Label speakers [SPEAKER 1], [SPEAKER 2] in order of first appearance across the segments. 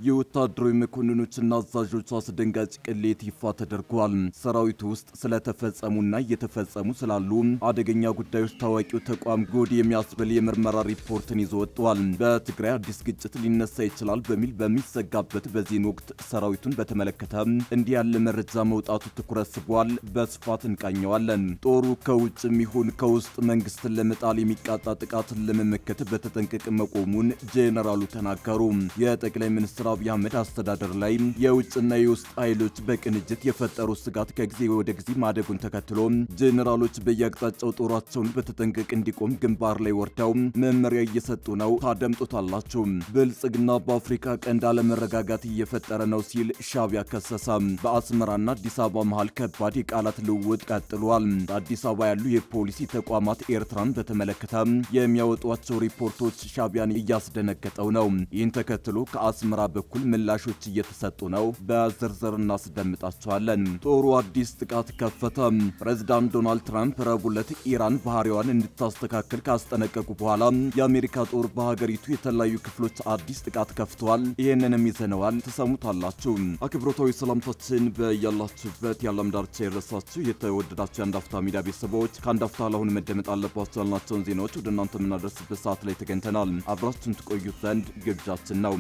[SPEAKER 1] የወታደራዊ መኮንኖችና አዛዦች አስደንጋጭ ቅሌት ይፋ ተደርጓል። ሰራዊቱ ውስጥ ስለተፈጸሙና እየተፈጸሙ ስላሉ አደገኛ ጉዳዮች ታዋቂው ተቋም ጉድ የሚያስብል የምርመራ ሪፖርትን ይዞ ወጥቷል። በትግራይ አዲስ ግጭት ሊነሳ ይችላል በሚል በሚሰጋበት በዚህን ወቅት ሰራዊቱን በተመለከተ እንዲህ ያለ መረጃ መውጣቱ ትኩረት ስቧል። በስፋት እንቃኘዋለን። ጦሩ ከውጭም ይሁን ከውስጥ መንግስትን ለመጣል የሚቃጣ ጥቃትን ለመመከት በተጠንቀቅ መቆሙን ጄኔራሉ ተናገሩ። የጠቅላይ ሚኒስትር አብይ አህመድ አስተዳደር ላይ የውጭና የውስጥ ኃይሎች በቅንጅት የፈጠሩት ስጋት ከጊዜ ወደ ጊዜ ማደጉን ተከትሎ ጄኔራሎች በየአቅጣጫው ጦራቸውን በተጠንቀቅ እንዲቆም ግንባር ላይ ወርደው መመሪያ እየሰጡ ነው። ታደምጡታላችሁ። ብልጽግና በአፍሪካ ቀንድ አለመረጋጋት እየፈጠረ ነው ሲል ሻዕቢያ ከሰሰ። በአስመራና አዲስ አበባ መሃል ከባድ የቃላት ልውውጥ ቀጥሏል። አዲስ አበባ ያሉ የፖሊሲ ተቋማት ኤርትራን በተመለከተ የሚያወጧቸው ሪፖርቶች ሻዕቢያን እያስደነገጠው ነው። ይህን ተከትሎ ከአስመራ በኩል ምላሾች እየተሰጡ ነው። በዝርዝር እናስደምጣቸዋለን። ጦሩ አዲስ ጥቃት ከፈተ። ፕሬዝዳንት ዶናልድ ትራምፕ ረቡዕ ዕለት ኢራን ባህሪዋን እንድታስተካክል ካስጠነቀቁ በኋላ የአሜሪካ ጦር በሀገሪቱ የተለያዩ ክፍሎች አዲስ ጥቃት ከፍተዋል። ይህንንም ይዘነዋል፣ ትሰሙታላችሁ። አክብሮታዊ ሰላምታችን በያላችሁበት የዓለም ዳርቻ የረሳችሁ የተወደዳችሁ የአንድ አፍታ ሚዲያ ቤተሰቦች ከአንድ አፍታ ለአሁን መደመጥ አለባቸው ያልናቸውን ዜናዎች ወደ እናንተ የምናደርስበት ሰዓት ላይ ተገኝተናል። አብራችሁን ትቆዩት ዘንድ ግብዣችን ነው።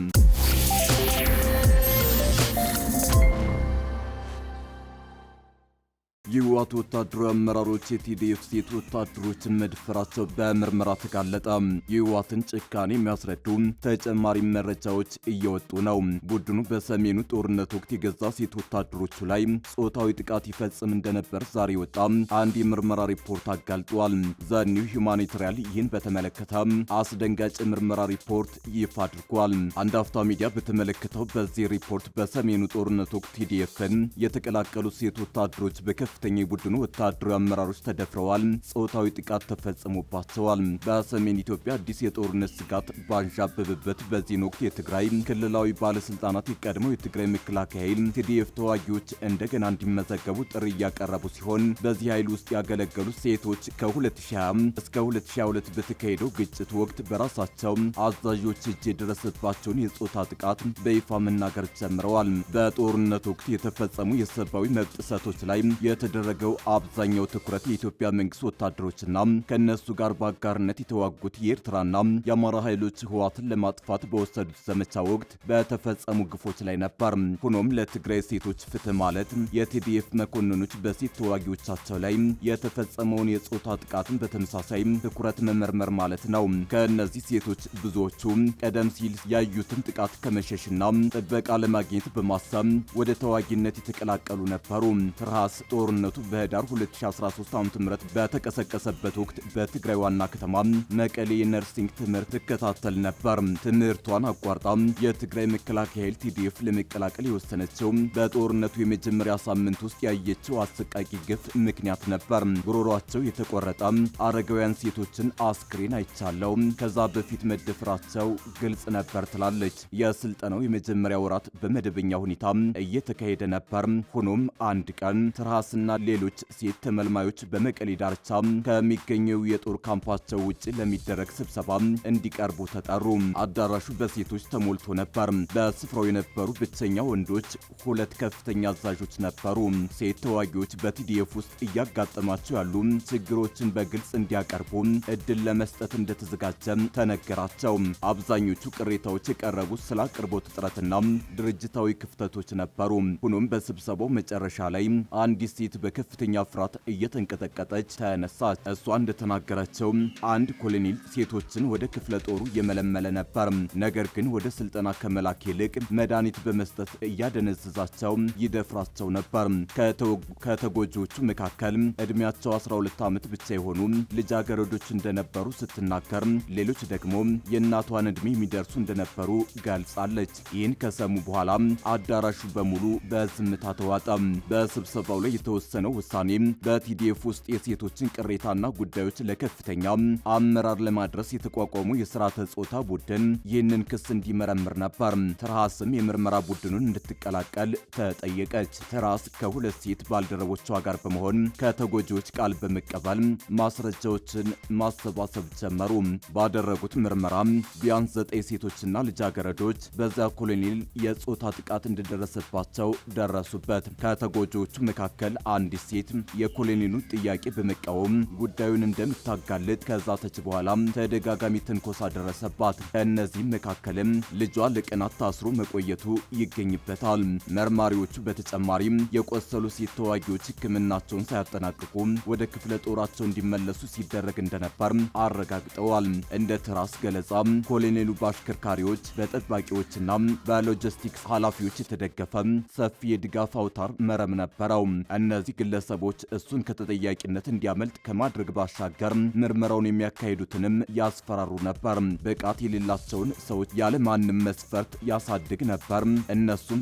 [SPEAKER 1] የህወሓት ወታደራዊ አመራሮች የቲዲኤፍ ሴት ወታደሮችን መድፈራቸው በምርመራ ተጋለጠ። የህወሓትን ጭካኔ የሚያስረዱ ተጨማሪ መረጃዎች እየወጡ ነው። ቡድኑ በሰሜኑ ጦርነት ወቅት የገዛ ሴት ወታደሮቹ ላይ ጾታዊ ጥቃት ይፈጽም እንደነበር ዛሬ ወጣ አንድ የምርመራ ሪፖርት አጋልጧል። ዘኒው ሁማኒታሪያን ይህን በተመለከተ አስደንጋጭ ምርመራ ሪፖርት ይፋ አድርጓል። አንድ አፍታ ሚዲያ በተመለከተው በዚህ ሪፖርት በሰሜኑ ጦርነት ወቅት ቲዲኤፍን የተቀላቀሉ ሴት ወታደሮች በከፍተኛ የቡድኑ ወታደራዊ አመራሮች ተደፍረዋል፣ ጾታዊ ጥቃት ተፈጽሞባቸዋል። በሰሜን ኢትዮጵያ አዲስ የጦርነት ስጋት ባንዣበበበት በዚህ ወቅት የትግራይ ክልላዊ ባለስልጣናት የቀድሞው የትግራይ መከላከያ ኃይል ቲዲኤፍ ተዋጊዎች እንደገና እንዲመዘገቡ ጥሪ እያቀረቡ ሲሆን በዚህ ኃይል ውስጥ ያገለገሉ ሴቶች ከ2020 እስከ 2022 በተካሄደው ግጭት ወቅት በራሳቸው አዛዦች እጅ የደረሰባቸውን የጾታ ጥቃት በይፋ መናገር ጀምረዋል። በጦርነት ወቅት የተፈጸሙ የሰብአዊ መብት ጥሰቶች ላይ የተደረገው አብዛኛው ትኩረት የኢትዮጵያ መንግስት ወታደሮችና ከነሱ ጋር በአጋርነት የተዋጉት የኤርትራና የአማራ ኃይሎች ህወሓትን ለማጥፋት በወሰዱት ዘመቻ ወቅት በተፈጸሙ ግፎች ላይ ነበር። ሆኖም ለትግራይ ሴቶች ፍትህ ማለት የቲዲኤፍ መኮንኖች በሴት ተዋጊዎቻቸው ላይ የተፈጸመውን የጾታ ጥቃትን በተመሳሳይ ትኩረት መመርመር ማለት ነው። ከእነዚህ ሴቶች ብዙዎቹ ቀደም ሲል ያዩትን ጥቃት ከመሸሽና ጥበቃ ለማግኘት በማሰብ ወደ ተዋጊነት የተቀላቀሉ ነበሩ። ትርሃስ ጦርነቱ በህዳር 2013 ዓ.ም በተቀሰቀሰበት ወቅት በትግራይ ዋና ከተማ መቀሌ የነርሲንግ ትምህርት ትከታተል ነበር። ትምህርቷን አቋርጣ የትግራይ መከላከያ ኃይል ቲዲኤፍ ለመቀላቀል የወሰነችው በጦርነቱ የመጀመሪያ ሳምንት ውስጥ ያየችው አሰቃቂ ግፍ ምክንያት ነበር። ጉሮሯቸው የተቆረጠ አረጋውያን ሴቶችን አስክሬን አይቻለው። ከዛ በፊት መደፈራቸው ግልጽ ነበር ትላለች። የስልጠናው የመጀመሪያ ወራት በመደበኛ ሁኔታ እየተካሄደ ነበር። ሆኖም አንድ ቀን ትርሃስና ሌሎች ሴት ተመልማዮች በመቀሌ ዳርቻ ከሚገኘው የጦር ካምፓቸው ውጭ ለሚደረግ ስብሰባ እንዲቀርቡ ተጠሩ። አዳራሹ በሴቶች ተሞልቶ ነበር። በስፍራው የነበሩ ብቸኛ ወንዶች ሁለት ከፍተኛ አዛዦች ነበሩ። ሴት ተዋጊዎች በቲዲኤፍ ውስጥ እያጋጠማቸው ያሉ ችግሮችን በግልጽ እንዲያቀርቡ እድል ለመስጠት እንደተዘጋጀ ተነገራቸው። አብዛኞቹ ቅሬታዎች የቀረቡት ስለ አቅርቦት እጥረትና ድርጅታዊ ክፍተቶች ነበሩ። ሆኖም በስብሰባው መጨረሻ ላይ አንዲት ሴት በከፍተኛ ፍርሃት እየተንቀጠቀጠች ተነሳች። እሷ እንደተናገረችው አንድ ኮሎኔል ሴቶችን ወደ ክፍለ ጦሩ እየመለመለ ነበር። ነገር ግን ወደ ስልጠና ከመላክ ይልቅ መድኃኒት በመስጠት እያደነዘዛቸው ይደፍራቸው ነበር። ከተጎጂዎቹ መካከል እድሜያቸው 12 ዓመት ብቻ የሆኑ ልጃገረዶች እንደነበሩ ስትናገር፣ ሌሎች ደግሞ የእናቷን እድሜ የሚደርሱ እንደነበሩ ገልጻለች። ይህን ከሰሙ በኋላ አዳራሹ በሙሉ በዝምታ ተዋጠ። በስብሰባው ላይ የተወሰነው ውሳኔ በቲዲኤፍ ውስጥ የሴቶችን ቅሬታና ጉዳዮች ለከፍተኛ አመራር ለማድረስ የተቋቋሙ የስርዓተ ጾታ ቡድን ይህንን ክስ እንዲመረምር ነበር። ትርሃስም የምርመራ ቡድኑን እንድትቀላቀል ተጠየቀች። ትርሃስ ከሁለት ሴት ባልደረቦቿ ጋር በመሆን ከተጎጂዎች ቃል በመቀበል ማስረጃዎችን ማሰባሰብ ጀመሩ። ባደረጉት ምርመራ ቢያንስ 9 ሴቶችና ልጃገረዶች በዚያ ኮሎኔል የጾታ ጥቃት እንደደረሰባቸው ደረሱበት። ከተጎጂዎቹ መካከል አንዲት ሴት የኮሎኔሉን ጥያቄ በመቃወም ጉዳዩን እንደምታጋልጥ ከዛተች በኋላ ተደጋጋሚ ትንኮሳ ደረሰባት። ከእነዚህም መካከልም ልጇ ለቀናት ታስሮ መቆየቱ ይገኝበታል። መርማሪዎቹ በተጨማሪም የቆሰሉ ሴት ተዋጊዎች ሕክምናቸውን ሳያጠናቅቁ ወደ ክፍለ ጦራቸው እንዲመለሱ ሲደረግ እንደነበር አረጋግጠዋል። እንደ ትርሃስ ገለጻ ኮሎኔሉ በአሽከርካሪዎች በጠባቂዎችና በሎጂስቲክስ ኃላፊዎች የተደገፈ ሰፊ የድጋፍ አውታር መረብ ነበረው። እነዚህ ግለሰቦች እሱን ከተጠያቂነት እንዲያመልጥ ከማድረግ ባሻገር ምርመራውን የሚያካሂዱትንም ያስፈራሩ ነበር። ብቃት የሌላቸውን ሰዎች ያለ ማንም መስፈርት ያሳድግ ነበር። እነሱም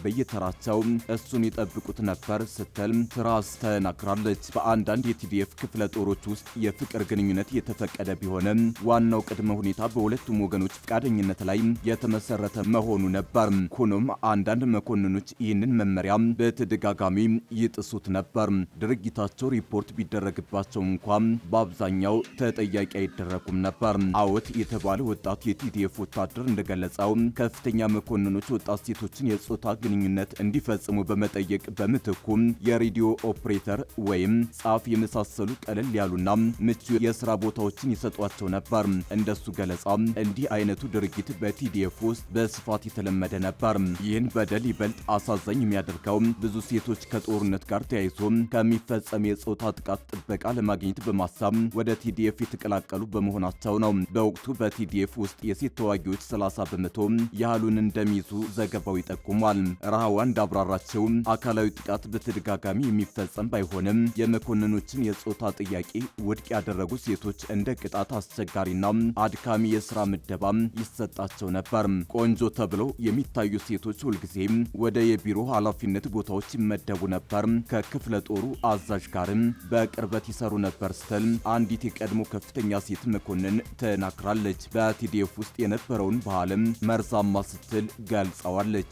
[SPEAKER 1] በየተራቸው እሱን ይጠብቁት ነበር ስትል ትርሃስ ተናግራለች። በአንዳንድ የቲዲኤፍ ክፍለ ጦሮች ውስጥ የፍቅር ግንኙነት የተፈቀደ ቢሆንም ዋናው ቅድመ ሁኔታ በሁለቱም ወገኖች ፈቃደኝነት ላይ የተመሰረተ መሆኑ ነበር። ሆኖም አንዳንድ መኮንኖች ይህንን መመሪያ በተደጋጋሚ ይጥሱት ነበር። ድርጊታቸው ሪፖርት ቢደረግባቸው እንኳን በአብዛኛው ተጠያቂ አይደረጉም ነበር። አወት የተባለ ወጣት የቲዲኤፍ ወታደር እንደገለጸው ከፍተኛ መኮንኖች ወጣት ሴቶችን የጾታ ግንኙነት እንዲፈጽሙ በመጠየቅ በምትኩ የሬዲዮ ኦፕሬተር ወይም ጸሐፊ የመሳሰሉ ቀለል ያሉና ምቹ የሥራ ቦታዎችን ይሰጧቸው ነበር። እንደሱ ገለጻ እንዲህ አይነቱ ድርጊት በቲዲኤፍ ውስጥ በስፋት የተለመደ ነበር። ይህን በደል ይበልጥ አሳዛኝ የሚያደርገው ብዙ ሴቶች ከጦርነት ጋር ተያይዞ ከሚፈጸም የጾታ ጥቃት ጥበቃ ለማግኘት በማሰብ ወደ ቲዲኤፍ የተቀላቀሉ በመሆናቸው ነው። በወቅቱ በቲዲኤፍ ውስጥ የሴት ተዋጊዎች 30 በመቶ ያህሉን እንደሚይዙ ዘገባው ይጠቁማል። ረሃዋ እንዳብራራቸው አካላዊ ጥቃት በተደጋጋሚ የሚፈጸም ባይሆንም የመኮንኖችን የጾታ ጥያቄ ውድቅ ያደረጉ ሴቶች እንደ ቅጣት አስቸጋሪና አድካሚ የሥራ ምደባ ይሰጣቸው ነበር። ቆንጆ ተብለው የሚታዩ ሴቶች ሁልጊዜም ወደ የቢሮ ኃላፊነት ቦታዎች ይመደቡ ነበር። ከክፍለ ጦሩ አዛዥ ጋርም በቅርበት ይሰሩ ነበር ስትል አንዲት የቀድሞ ከፍተኛ ሴት መኮንን ተናግራለች። በቲዲኤፍ ውስጥ የነበረውን ባህልም መርዛማ ስትል ገልጸዋለች።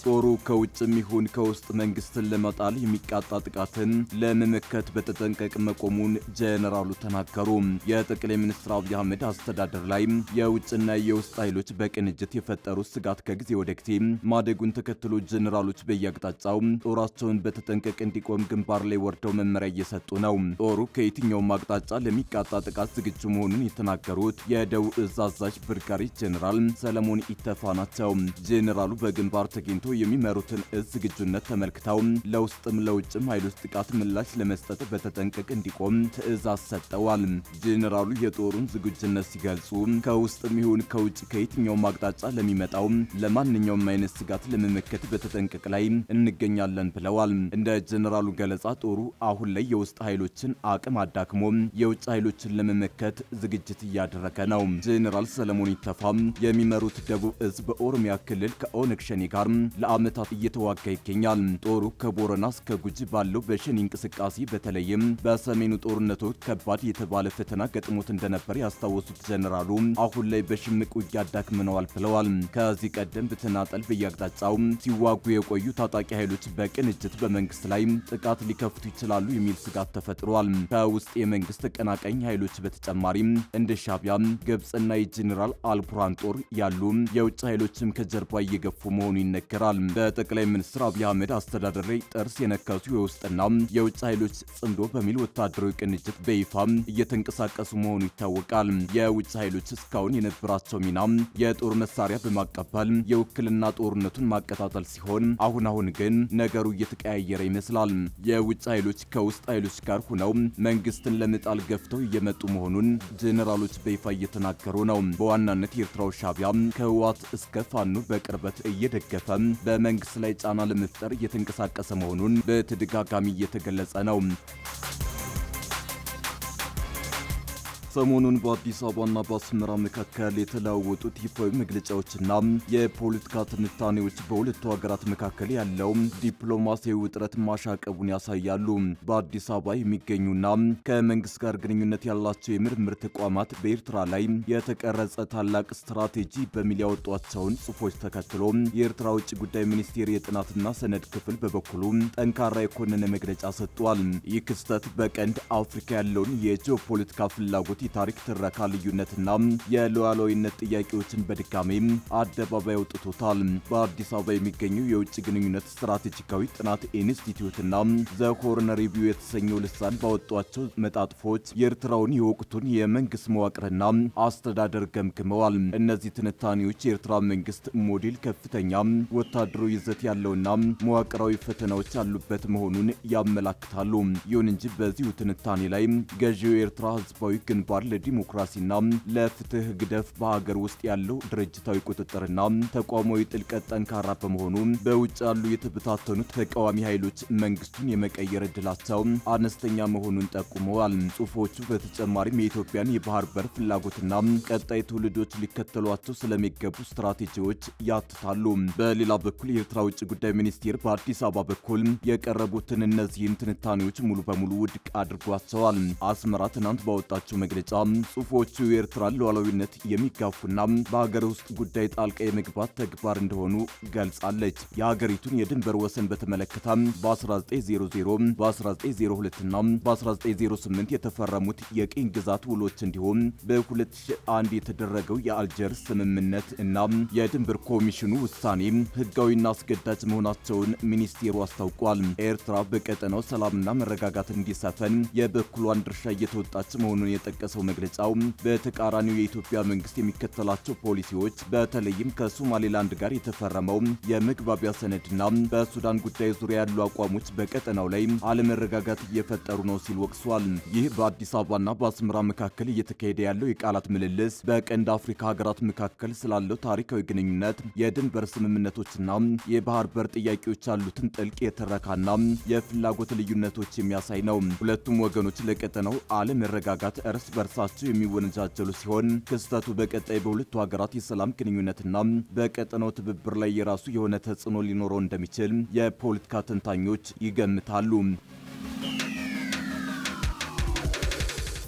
[SPEAKER 1] ጦሩ ከውጭም ይሁን ከውስጥ መንግስትን ለመጣል የሚቃጣ ጥቃትን ለመመከት በተጠንቀቅ መቆሙን ጄኔራሉ ተናገሩ። የጠቅላይ ሚኒስትር አብይ አህመድ አስተዳደር ላይ የውጭና የውስጥ ኃይሎች በቅንጅት የፈጠሩት ስጋት ከጊዜ ወደ ጊዜ ማደጉን ተከትሎ ጄኔራሎች በየአቅጣጫው ጦራቸውን በተጠንቀቅ እንዲቆም ግንባር ላይ ወርደው መመሪያ እየሰጡ ነው። ጦሩ ከየትኛውም አቅጣጫ ለሚቃጣ ጥቃት ዝግጁ መሆኑን የተናገሩት የደቡብ እዝ አዛዥ ብርጋዴር ጄኔራል ሰለሞን ኢተፋ ናቸው። ጄኔራሉ በግንባር ተገኝቶ የሚመሩትን እዝ ዝግጁነት ተመልክተው ለውስጥም ለውጭም ኃይሎች ጥቃት ምላሽ ለመስጠት በተጠንቀቅ እንዲቆም ትዕዛዝ ሰጠዋል። ጄኔራሉ የጦሩን ዝግጁነት ሲገልጹ ከውስጥም ይሁን ከውጭ ከየትኛውም አቅጣጫ ለሚመጣው ለማንኛውም አይነት ስጋት ለመመከት በተጠንቀቅ ላይ እንገኛለን ብለዋል። እንደ ጄኔራሉ ገለጻ ጦሩ አሁን ላይ የውስጥ ኃይሎችን አቅም አዳክሞ የውጭ ኃይሎችን ለመመከት ዝግጅት እያደረገ ነው። ጄኔራል ሰለሞን ኢተፋ የሚመሩት ደቡብ እዝ በኦሮሚያ ክልል ከኦነግ ሸኔ ጋር ለዓመታት እየተዋጋ ይገኛል። ጦሩ ከቦረና እስከ ጉጂ ባለው በሸኔ እንቅስቃሴ በተለይም በሰሜኑ ጦርነቶች ከባድ የተባለ ፈተና ገጥሞት እንደነበር ያስታወሱት ጄኔራሉ አሁን ላይ በሽምቅ ውጊያ አዳክመነዋል ብለዋል። ከዚህ ቀደም በተናጠል በየአቅጣጫው ሲዋጉ የቆዩ ታጣቂ ኃይሎች በቅንጅት በመንግስት ላይ ጥቃት ሊከፍቱ ይችላሉ የሚል ስጋት ተፈጥሯል። ከውስጥ የመንግስት ተቀናቃኝ ኃይሎች በተጨማሪም እንደ ሻዕቢያ፣ ግብጽና የጄኔራል አልቡርሃን ጦር ያሉ የውጭ ኃይሎችም ከጀርባ እየገፉ መሆኑ ይነገራል። በጠቅላይ ሚኒስትር አብይ አህመድ አስተዳደር ላይ ጥርስ የነከሱ የውስጥና የውጭ ኃይሎች ጽምዶ በሚል ወታደራዊ ቅንጅት በይፋ እየተንቀሳቀሱ መሆኑ ይታወቃል። የውጭ ኃይሎች እስካሁን የነበራቸው ሚና የጦር መሳሪያ በማቀበል የውክልና ጦርነቱን ማቀጣጠል ሲሆን አሁን ግን ነገሩ እየተቀያየረ ይመስላል። የውጭ ኃይሎች ከውስጥ ኃይሎች ጋር ሆነው መንግስትን ለመጣል ገፍተው እየመጡ መሆኑን ጄኔራሎች በይፋ እየተናገሩ ነው። በዋናነት የኤርትራው ሻዕቢያ ከህወሓት እስከ ፋኖ በቅርበት እየደገፈ በመንግስት ላይ ጫና ለመፍጠር እየተንቀሳቀሰ መሆኑን በተደጋጋሚ እየተገለጸ ነው። ሰሞኑን በአዲስ አበባና በአስመራ መካከል የተለዋወጡት ይፋዊ መግለጫዎችና የፖለቲካ ትንታኔዎች በሁለቱ ሀገራት መካከል ያለው ዲፕሎማሲያዊ ውጥረት ማሻቀቡን ያሳያሉ። በአዲስ አበባ የሚገኙና ከመንግስት ጋር ግንኙነት ያላቸው የምርምር ተቋማት በኤርትራ ላይ የተቀረጸ ታላቅ ስትራቴጂ በሚል ያወጧቸውን ጽሑፎች ተከትሎ የኤርትራ ውጭ ጉዳይ ሚኒስቴር የጥናትና ሰነድ ክፍል በበኩሉ ጠንካራ የኮነነ መግለጫ ሰጥቷል። ይህ ክስተት በቀንድ አፍሪካ ያለውን የጂኦፖለቲካ ፍላጎት የታሪክ ትረካ ልዩነትና የሉዓላዊነት ጥያቄዎችን በድጋሚ አደባባይ አውጥቶታል። በአዲስ አበባ የሚገኘው የውጭ ግንኙነት ስትራቴጂካዊ ጥናት ኢንስቲትዩትና ዘ ሆርን ሪቪው የተሰኘው ልሳን ባወጧቸው መጣጥፎች የኤርትራውን የወቅቱን የመንግስት መዋቅርና አስተዳደር ገምግመዋል። እነዚህ ትንታኔዎች የኤርትራ መንግስት ሞዴል ከፍተኛ ወታደራዊ ይዘት ያለውና መዋቅራዊ ፈተናዎች ያሉበት መሆኑን ያመላክታሉ። ይሁን እንጂ በዚሁ ትንታኔ ላይ ገዢው የኤርትራ ህዝባዊ ግንባር ለዲሞክራሲና ለፍትህ ግደፍ በሀገር ውስጥ ያለው ድርጅታዊ ቁጥጥርና ተቋማዊ ጥልቀት ጠንካራ በመሆኑ በውጭ ያሉ የተበታተኑት ተቃዋሚ ኃይሎች መንግስቱን የመቀየር ዕድላቸው አነስተኛ መሆኑን ጠቁመዋል። ጽሑፎቹ በተጨማሪም የኢትዮጵያን የባህር በር ፍላጎትና ቀጣይ ትውልዶች ሊከተሏቸው ስለሚገቡ ስትራቴጂዎች ያትታሉ። በሌላ በኩል የኤርትራ ውጭ ጉዳይ ሚኒስቴር በአዲስ አበባ በኩል የቀረቡትን እነዚህን ትንታኔዎች ሙሉ በሙሉ ውድቅ አድርጓቸዋል። አስመራ ትናንት ባወጣቸው መግለጫ ጽሑፎቹ የኤርትራን ሉዓላዊነት የሚጋፉና በሀገር ውስጥ ጉዳይ ጣልቃ የመግባት ተግባር እንደሆኑ ገልጻለች። የሀገሪቱን የድንበር ወሰን በተመለከተ በ1900 በ1902ና በ1908 የተፈረሙት የቅኝ ግዛት ውሎች እንዲሁም በ2001 የተደረገው የአልጀርስ ስምምነት እና የድንበር ኮሚሽኑ ውሳኔ ህጋዊና አስገዳጅ መሆናቸውን ሚኒስቴሩ አስታውቋል። ኤርትራ በቀጠናው ሰላምና መረጋጋት እንዲሰፈን የበኩሏን ድርሻ እየተወጣች መሆኑን የጠቀሰው መግለጫው በተቃራኒው የኢትዮጵያ መንግስት የሚከተላቸው ፖሊሲዎች በተለይም ከሶማሌላንድ ጋር የተፈረመው የመግባቢያ ሰነድና በሱዳን ጉዳይ ዙሪያ ያሉ አቋሞች በቀጠናው ላይ አለመረጋጋት እየፈጠሩ ነው ሲል ወቅሷል። ይህ በአዲስ አበባና በአስመራ መካከል እየተካሄደ ያለው የቃላት ምልልስ በቀንድ አፍሪካ ሀገራት መካከል ስላለው ታሪካዊ ግንኙነት፣ የድንበር ስምምነቶችና የባህር በር ጥያቄዎች ያሉትን ጥልቅ የተረካና የፍላጎት ልዩነቶች የሚያሳይ ነው። ሁለቱም ወገኖች ለቀጠናው አለመረጋጋት እርስ በርሳቸው የሚወነጃጀሉ ሲሆን ክስተቱ በቀጣይ በሁለቱ ሀገራት የሰላም ግንኙነትና በቀጠናው ትብብር ላይ የራሱ የሆነ ተጽዕኖ ሊኖረው እንደሚችል የፖለቲካ ተንታኞች ይገምታሉ።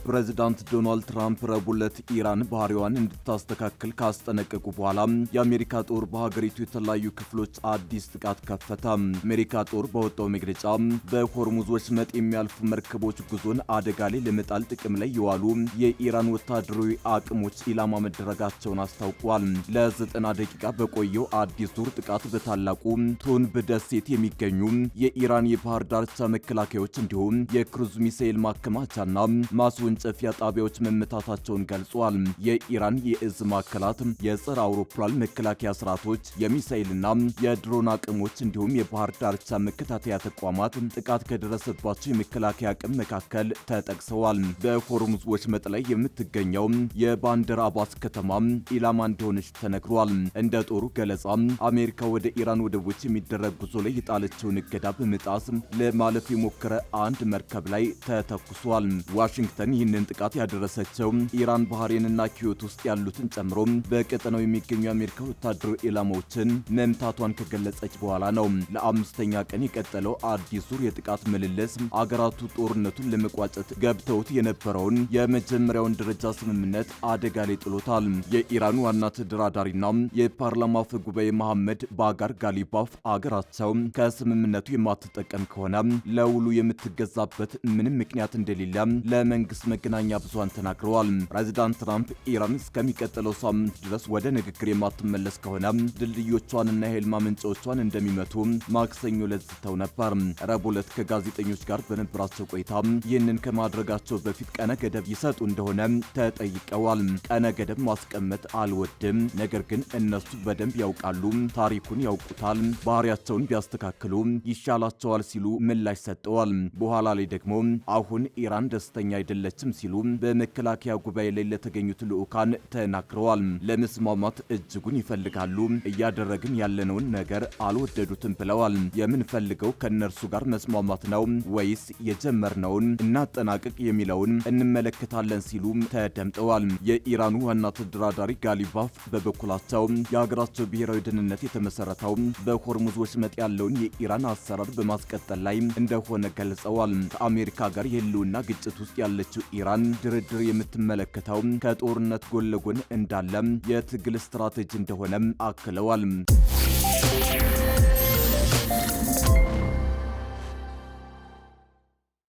[SPEAKER 1] ፕሬዚዳንት ዶናልድ ትራምፕ ረቡዕ ዕለት ኢራን ባህሪዋን እንድታስተካክል ካስጠነቀቁ በኋላ የአሜሪካ ጦር በሀገሪቱ የተለያዩ ክፍሎች አዲስ ጥቃት ከፈተ። አሜሪካ ጦር በወጣው መግለጫ በሆርሙዝ ወሽመጥ የሚያልፉ መርከቦች ጉዞን አደጋ ላይ ለመጣል ጥቅም ላይ የዋሉ የኢራን ወታደራዊ አቅሞች ኢላማ መደረጋቸውን አስታውቋል። ለ90 ደቂቃ በቆየው አዲስ ዙር ጥቃት በታላቁ ቱንብ ደሴት የሚገኙ የኢራን የባህር ዳርቻ መከላከያዎች እንዲሁም የክሩዝ ሚሳኤል ማከማቻና ማስወንጨፊያ ጣቢያዎች መመታታቸውን ገልጿል። የኢራን የእዝ ማዕከላት፣ የጸረ አውሮፕላን መከላከያ ስርዓቶች፣ የሚሳኤልና የድሮን አቅሞች እንዲሁም የባህር ዳርቻ መከታተያ ተቋማት ጥቃት ከደረሰባቸው የመከላከያ አቅም መካከል ተጠቅሰዋል። በሆርሙዝ ወሽመጥ ላይ የምትገኘው የባንደር አባስ ከተማ ኢላማ እንደሆነች ተነግሯል። እንደ ጦሩ ገለጻ አሜሪካ ወደ ኢራን ወደቦች የሚደረግ ጉዞ ላይ የጣለችውን እገዳ በመጣስ ለማለፍ የሞከረ አንድ መርከብ ላይ ተተኩሷል። ዋሽንግተን ይህንን ጥቃት ያደረሰችው ኢራን ባህሬንና ኪዮት ውስጥ ያሉትን ጨምሮ በቀጠናው የሚገኙ የአሜሪካ ወታደራዊ ኢላማዎችን መምታቷን ከገለጸች በኋላ ነው። ለአምስተኛ ቀን የቀጠለው አዲስ ዙር የጥቃት ምልልስ አገራቱ ጦርነቱን ለመቋጨት ገብተውት የነበረውን የመጀመሪያውን ደረጃ ስምምነት አደጋ ላይ ጥሎታል። የኢራን ዋና ተደራዳሪና የፓርላማ አፈ ጉባኤ መሐመድ ባጋር ጋሊባፍ አገራቸው ከስምምነቱ የማትጠቀም ከሆነ ለውሉ የምትገዛበት ምንም ምክንያት እንደሌለ ለመንግስት መገናኛ ብዙሃን ተናግረዋል። ፕሬዚዳንት ትራምፕ ኢራን እስከሚቀጥለው ሳምንት ድረስ ወደ ንግግር የማትመለስ ከሆነ ድልድዮቿንና የኃይል ማመንጫዎቿን እንደሚመቱ ማክሰኞ ለዝተው ነበር። ረቡዕ ዕለት ከጋዜጠኞች ጋር በነበራቸው ቆይታ ይህንን ከማድረጋቸው በፊት ቀነ ገደብ ይሰጡ እንደሆነ ተጠይቀዋል። ቀነ ገደብ ማስቀመጥ አልወድም፣ ነገር ግን እነሱ በደንብ ያውቃሉ፣ ታሪኩን ያውቁታል፣ ባህሪያቸውን ቢያስተካክሉ ይሻላቸዋል ሲሉ ምላሽ ሰጠዋል። በኋላ ላይ ደግሞ አሁን ኢራን ደስተኛ አይደለችም አይደለችም ሲሉ በመከላከያ ጉባኤ ላይ ለተገኙት ልዑካን ተናግረዋል። ለመስማማት እጅጉን ይፈልጋሉ፣ እያደረግን ያለነውን ነገር አልወደዱትም ብለዋል። የምንፈልገው ከነርሱ ጋር መስማማት ነው ወይስ የጀመርነውን እናጠናቅቅ የሚለውን እንመለከታለን ሲሉ ተደምጠዋል። የኢራኑ ዋና ተደራዳሪ ጋሊባፍ በበኩላቸው የሀገራቸው ብሔራዊ ደህንነት የተመሰረተው በሆርሙዝ ወሽመጥ ያለውን የኢራን አሰራር በማስቀጠል ላይ እንደሆነ ገልጸዋል። ከአሜሪካ ጋር የህልውና ግጭት ውስጥ ያለችው ኢራን ድርድር የምትመለከተው ከጦርነት ጎን ለጎን እንዳለ የትግል ስትራቴጂ እንደሆነ አክለዋል።